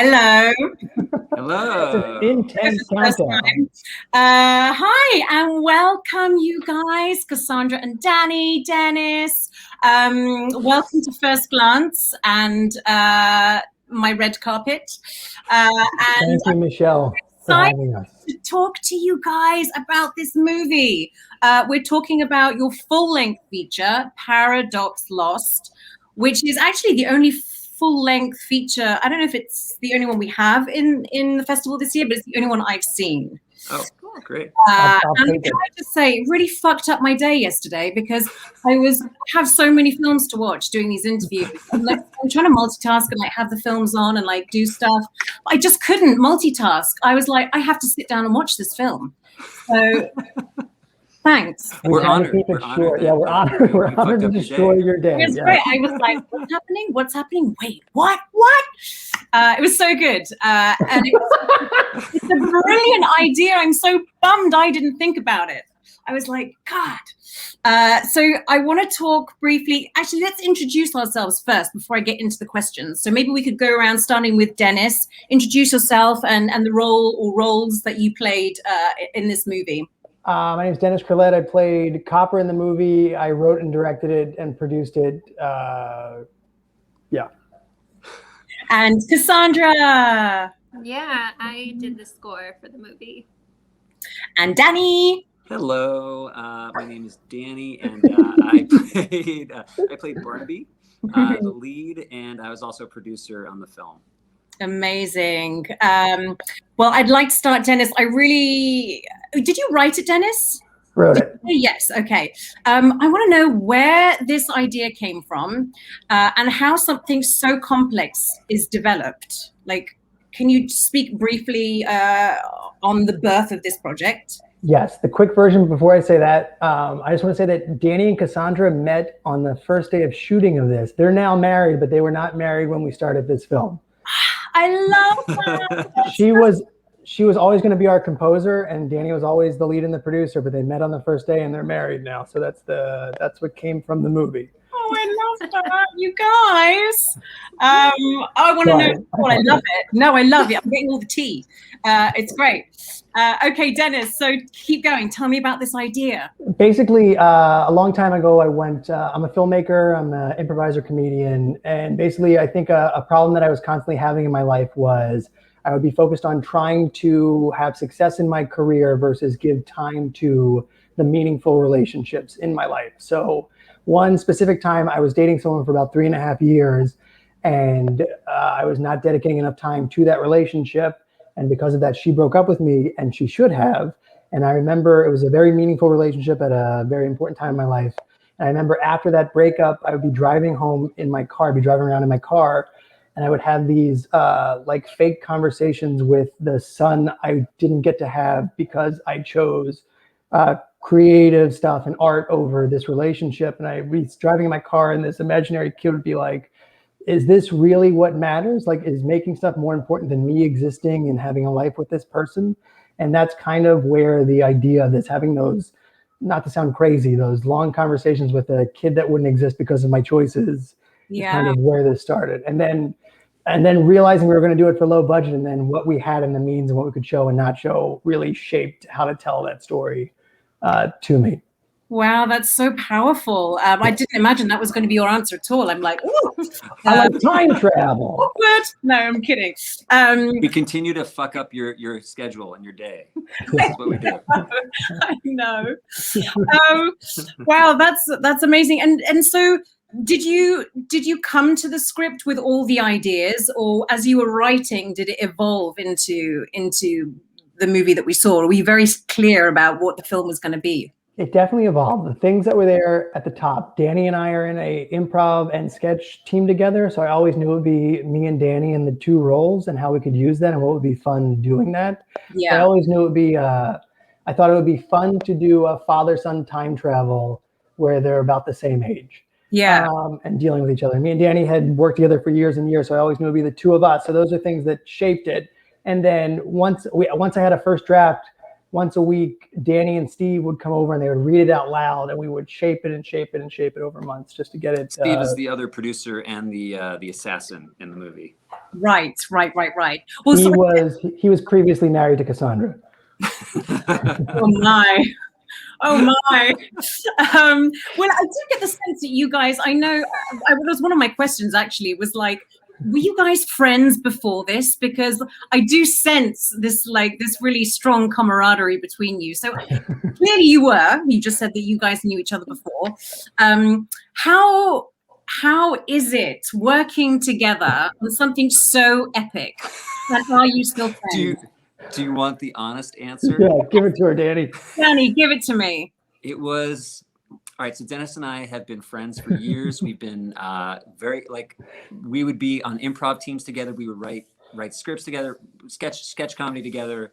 Hello. Hello. Intense countdown. Hi, and welcome, you guys, Cassandra and Danny, Dennis. Welcome to First Glance and my red carpet. Thank you, Michelle, for having us. To talk to you guys about this movie. We're talking about your full-length feature, Paradox Lost, which is actually the only full-length feature. I don't know if it's the only one we have in the festival this year, but it's the only one I've seen. Oh, great. And can I just say, it really fucked up my day yesterday because I have so many films to watch doing these interviews. I'm trying to multitask and have the films on and do stuff. I just couldn't multitask. I was like, I have to sit down and watch this film. So thanks. We're honored. We're honored. We're honored to destroy your day. It was great. I was like, what's happening? What's happening? Wait, what? It was so good. And it's a brilliant idea. I'm so bummed I didn't think about it. I was like, God. So I want to talk briefly. Actually, let's introduce ourselves first before I get into the questions. So maybe we could go around starting with Dennis. Introduce yourself and the role or roles that you played in this movie. My name is Dennis Crillette. I played Copper in the movie. I wrote and directed it and produced it. Yeah. And Cassandra. Yeah, I did the score for the movie. And Danny. Hello, my name is Danny, and I played Barnaby, the lead, and I was also a producer on the film. Amazing. Well, I'd like to start, Dennis. Did you write it, Dennis? Wrote it. Yes. Okay. I want to know where this idea came from and how something so complex is developed. Can you speak briefly on the birth of this project? Yes. The quick version before I say that, I just want to say that Danny and Cassandra met on the first day of shooting of this. They're now married, but they were not married when we started this film. I love that. She was always going to be our composer, and Danny was always the lead and the producer, but they met on the first day and they're married now. So that's what came from the movie. Oh, I love that, you guys. I want to know. Oh, I love it. No, I love it. I'm getting all the tea. It's great. Okay, Dennis, so keep going. Tell me about this idea. Basically, a long time ago, I'm a filmmaker, I'm an improviser comedian, and basically I think a problem that I was constantly having in my life was I would be focused on trying to have success in my career versus give time to the meaningful relationships in my life. So one specific time I was dating someone for about 3.5 years, and I was not dedicating enough time to that relationship. And because of that, she broke up with me, and she should have. And I remember it was a very meaningful relationship at a very important time in my life. And I remember after that breakup, I would be driving home in my car, around in my car, and I would have these fake conversations with the son I didn't get to have because I chose creative stuff and art over this relationship. And I'd be driving in my car, and this imaginary kid would be like, is this really what matters? Is making stuff more important than me existing and having a life with this person? And that's kind of where the idea of this, having those, not to sound crazy, those long conversations with a kid that wouldn't exist because of my choices, is kind of where this started. And then realizing we were going to do it for low budget, and then what we had in the means and what we could show and not show really shaped how to tell that story to me. Wow, that's so powerful. I didn't imagine that was going to be your answer at all. I'm like, ooh. I like time travel. Awkward. No, I'm kidding. We continue to fuck up your schedule and your day. That's what we do. I know. Wow, that's amazing. And so did you come to the script with all the ideas, or as you were writing, did it evolve into the movie that we saw? Or were you very clear about what the film was going to be? It definitely evolved. The things that were there at the top, Danny and I are in a improv and sketch team together. So I always knew it would be me and Danny in the two roles and how we could use that and what would be fun doing that. Yeah. I always knew it would be, I thought it would be fun to do a father-son time travel where they're about the same age. Yeah. And dealing with each other. Me and Danny had worked together for years and years. So I always knew it would be the two of us. So those are things that shaped it. And then once I had a first draft, once a week, Danny and Steve would come over and they would read it out loud, and we would shape it and shape it and shape it over months just to get it. Steve is the other producer and the assassin in the movie. Right. Well, He was previously married to Cassandra. Oh my. Well, I do get the sense that you guys, I know, that was one of my questions actually, was like, were you guys friends before this? Because I do sense this really strong camaraderie between you. So clearly you were. You just said that you guys knew each other before. How is it working together on something so epic? And are you still friends? Do you want the honest answer? Yeah, give it to her, Danny. Danny, give it to me. It was, all right, so Dennis and I have been friends for years. We've been we would be on improv teams together. We would write scripts together, sketch comedy together.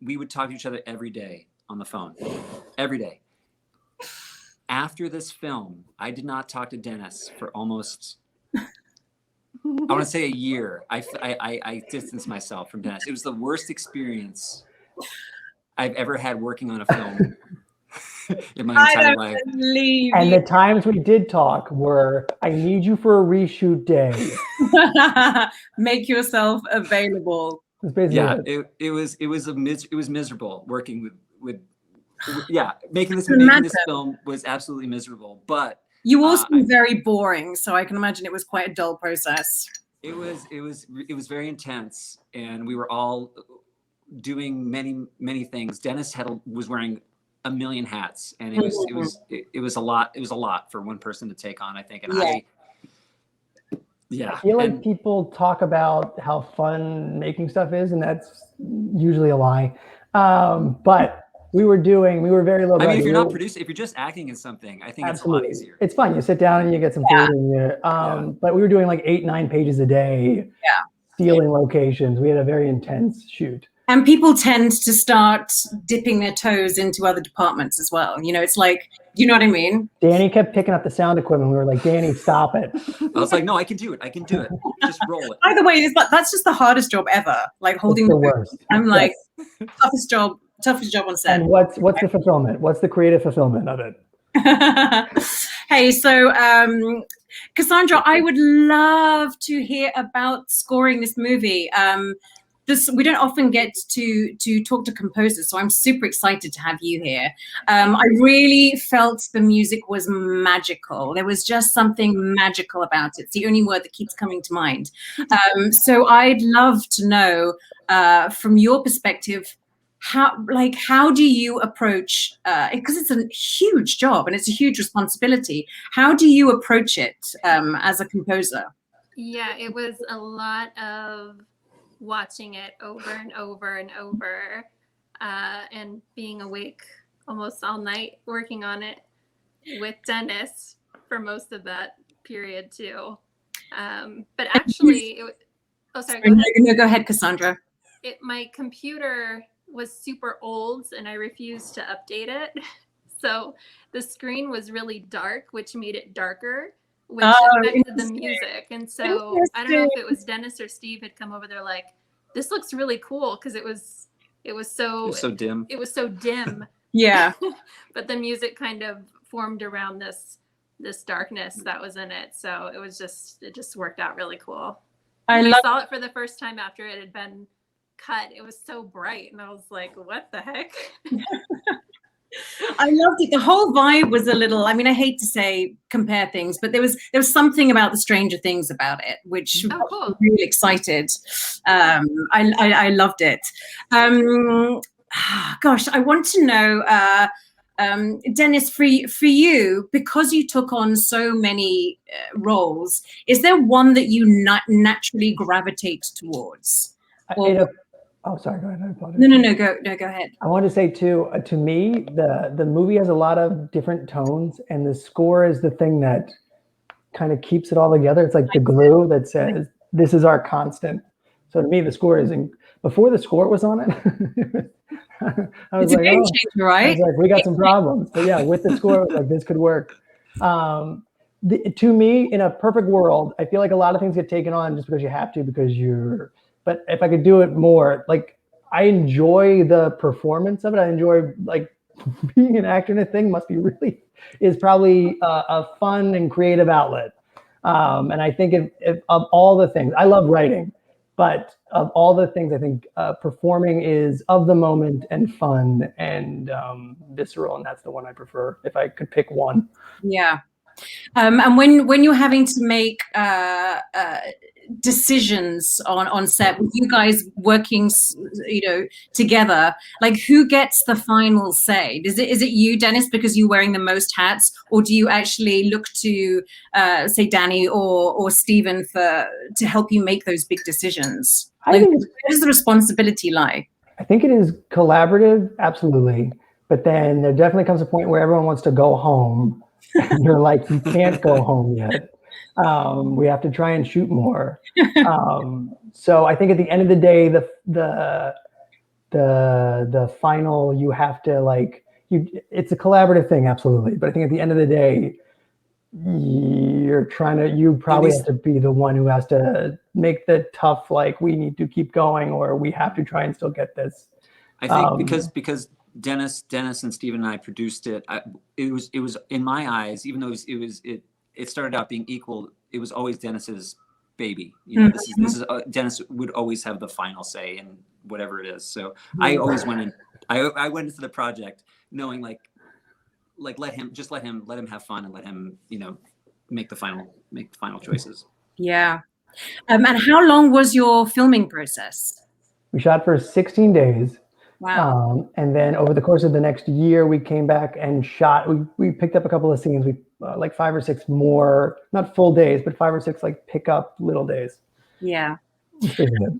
We would talk to each other every day on the phone, every day. After this film, I did not talk to Dennis for almost, I want to say a year. I distanced myself from Dennis. It was the worst experience I've ever had working on a film in my entire life. And the times we did talk were, I need you for a reshoot day. Make yourself available. Yeah, it was miserable working with making this film was absolutely miserable. But you all seem very boring, so I can imagine it was quite a dull process. It was very intense, and we were all doing many things. Dennis was wearing a million hats, and it was a lot for one person to take on, I think. And I feel like people talk about how fun making stuff is, and that's usually a lie. But we were very low. I mean, if you're not producing, if you're just acting in something, I think it's a lot easier. It's fun. You sit down and you get some food, and but we were doing like 8-9 pages a day, stealing locations. We had a very intense shoot. And people tend to start dipping their toes into other departments as well. You know, it's like, you know what I mean? Danny kept picking up the sound equipment. We were like, Danny, stop it. I was like, no, I can do it. Just roll it. By the way, that's just the hardest job ever. Like holding the worst. I'm like, toughest job on set. And what's the fulfillment? What's the creative fulfillment of it? Hey, so Cassandra, I would love to hear about scoring this movie. We don't often get to talk to composers, so I'm super excited to have you here. I really felt the music was magical. There was just something magical about it. It's the only word that keeps coming to mind. So I'd love to know, from your perspective, how do you approach, because it's a huge job and it's a huge responsibility. How do you approach it as a composer? Yeah, it was a lot of watching it over and over and over, and being awake almost all night working on it with Dennis for most of that period too. But actually, Go ahead, Cassandra. My computer was super old and I refused to update it. So the screen was really dark, which made it darker, which affected the music. And so I don't know if it was Dennis or Steve had come over there like, this looks really cool, because it was so dim. It was so dim. Yeah. But the music kind of formed around this darkness that was in it. So it just worked out really cool. I saw it for the first time after it had been cut. It was so bright, and I was like, what the heck? I loved it. The whole vibe was a little, I mean, I hate to compare things, but there was something about the Stranger Things about it, which got me really excited. I loved it. Gosh, I want to know, Dennis, for you, because you took on so many roles, is there one that you naturally gravitate towards? Oh, sorry. Go ahead. I apologize. No. Go ahead. I want to say too. To me, the movie has a lot of different tones, and the score is the thing that kind of keeps it all together. It's like the glue that says this is our constant. So to me, the score is. Before the score was on it, I was like, game changer, right? I was like, we got some problems. But yeah, with the score, like this could work. To me, in a perfect world, I feel like a lot of things get taken on just because you have to, because you're. But if I could do it more, like I enjoy the performance of it. I enjoy like being an actor in a thing is probably a fun and creative outlet. And I think if of all the things, I love writing, but of all the things, I think performing is of the moment and fun and visceral, and that's the one I prefer if I could pick one. Yeah. And when you're having to make decisions on set, with you guys working, together, like who gets the final say? Is it you, Dennis, because you're wearing the most hats, or do you actually look to say Danny or Stephen to help you make those big decisions? Like, where does the responsibility lie? I think it is collaborative, absolutely. But then there definitely comes a point where everyone wants to go home. And you're like, you can't go home yet. We have to try and shoot more. So I think at the end of the day, the final, you have to it's a collaborative thing, absolutely. But I think at the end of the day, you probably have to be the one who has to make the tough, like, we need to keep going, or we have to try and still get this. I think because Dennis and Steven and I produced it. It was in my eyes, even though it started out being equal, it was always Dennis's baby. This is Dennis would always have the final say in whatever it is. So I always went in. I went into the project knowing like let him have fun and let him make the final choices. Yeah. And how long was your filming process? We shot for 16 days. Wow. And then over the course of the next year, we came back and shot. We picked up a couple of scenes. We like 5 or 6 more, not full days, but 5 or 6 like pick up little days. Yeah. And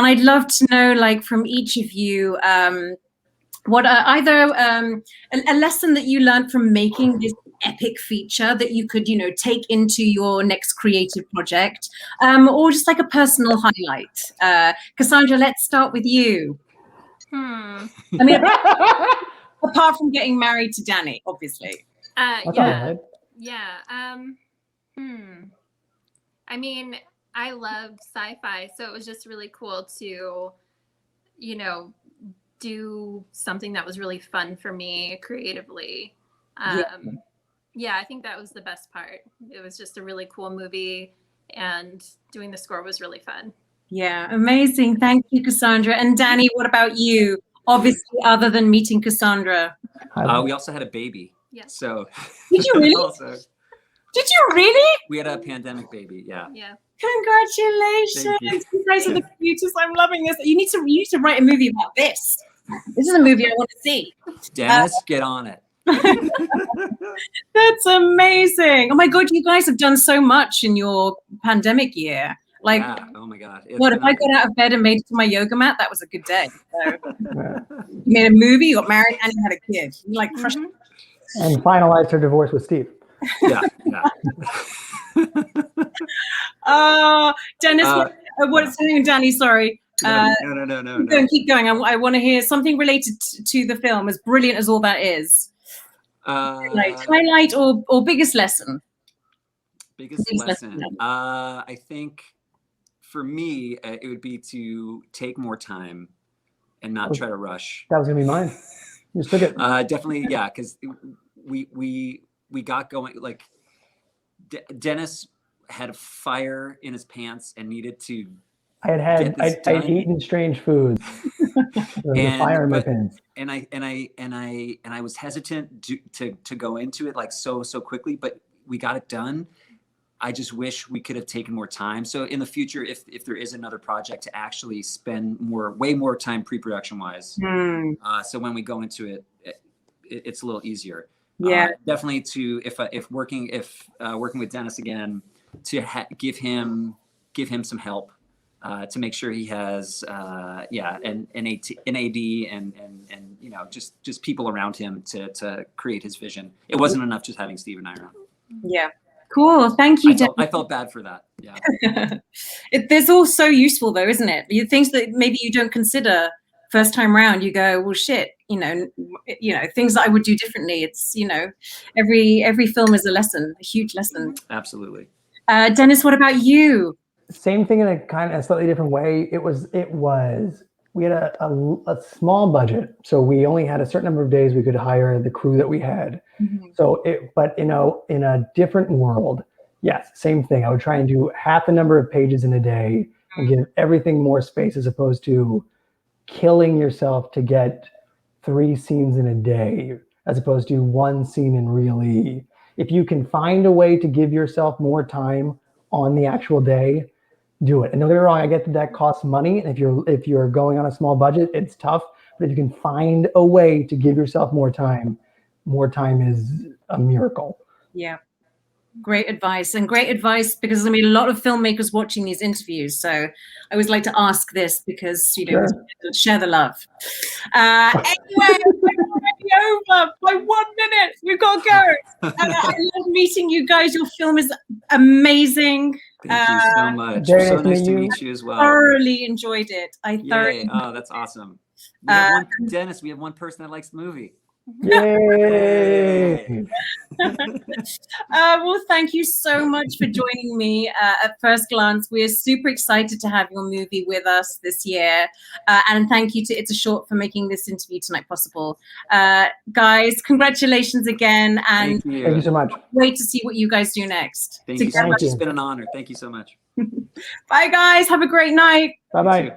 I'd love to know, like, from each of you, what either a lesson that you learned from making this epic feature that you could, take into your next creative project, or just like a personal highlight. Cassandra, let's start with you. I mean, apart from getting married to Danny, obviously. Yeah. I mean, I loved sci-fi, so it was just really cool to, do something that was really fun for me creatively. Yeah, I think that was the best part. It was just a really cool movie, and doing the score was really fun. Yeah, amazing. Thank you, Cassandra. And Danny, what about you? Obviously, other than meeting Cassandra. We also had a baby. Yeah. So did you really? Did you really? We had a pandemic baby. Yeah. Yeah. Congratulations. You guys are the cutest. I'm loving this. You need to write a movie about this. This is a movie I want to see. Dennis, get on it. That's amazing. Oh my God, you guys have done so much in your pandemic year. Like, yeah. Oh my God. If I got out of bed and made it to my yoga mat, that was a good day. So, you made a movie, you got married, and you had a kid. You like crushed it. And finalized her divorce with Steve. Yeah. Dennis, what's his name? Danny, sorry. No. Keep going. I want to hear something related to the film, as brilliant as all that is. Highlight or biggest lesson? Biggest lesson. I think for me, it would be to take more time and not try to rush. That was gonna be mine. You just took it. Definitely, yeah, because we got going. Like Dennis had a fire in his pants and needed to. I'd eaten strange foods. There was a fire in my pants. And I was hesitant to go into it like so quickly, but we got it done. I just wish we could have taken more time. So in the future, if there is another project, to actually spend way more time pre-production wise. So when we go into it, it's a little easier. Yeah, definitely if working with Dennis again, to give him some help. To make sure he has an AD and just people around him to create his vision. It wasn't enough just having Steve and I around. Yeah. Cool. Thank you. I felt bad for that. Yeah. There's all so useful though, isn't it? Things that maybe you don't consider first time around, you go, well, shit, things that I would do differently. It's, every film is a lesson, a huge lesson. Absolutely. Dennis, what about you? Same thing in a kind of a slightly different way. It was we had a small budget, so we only had a certain number of days we could hire the crew that we had. So but in a different world, yes, same thing. I would try and do half the number of pages in a day and give everything more space, as opposed to killing yourself to get 3 scenes in a day, as opposed to 1 scene in really. If you can find a way to give yourself more time on the actual day, do it. And don't get me wrong, I get that costs money. And if you're going on a small budget, it's tough. But if you can find a way to give yourself more time is a miracle. Yeah. Great advice, and great advice because I mean a lot of filmmakers watching these interviews. So I always like to ask this because Sure. share the love. Anyway, we're already over by 1 minute. We've got to go. I love meeting you guys. Your film is amazing. Thank you so much. Very So nice to nice meet to you. meet you as well. Thoroughly enjoyed it. I thoroughly. Yay. Oh, that's awesome. We have Dennis, we have one person that likes the movie. Yay! Well, thank you so much for joining me at First Glance. We're super excited to have your movie with us this year. And thank you to It's a Short for making this interview tonight possible. Guys, congratulations again. And Thank you. Thank you so much. wait to see what you guys do next. Thank you so Thank much. you. It's been an honor. Thank you so much. Bye, guys. Have a great night. Bye-bye. You too.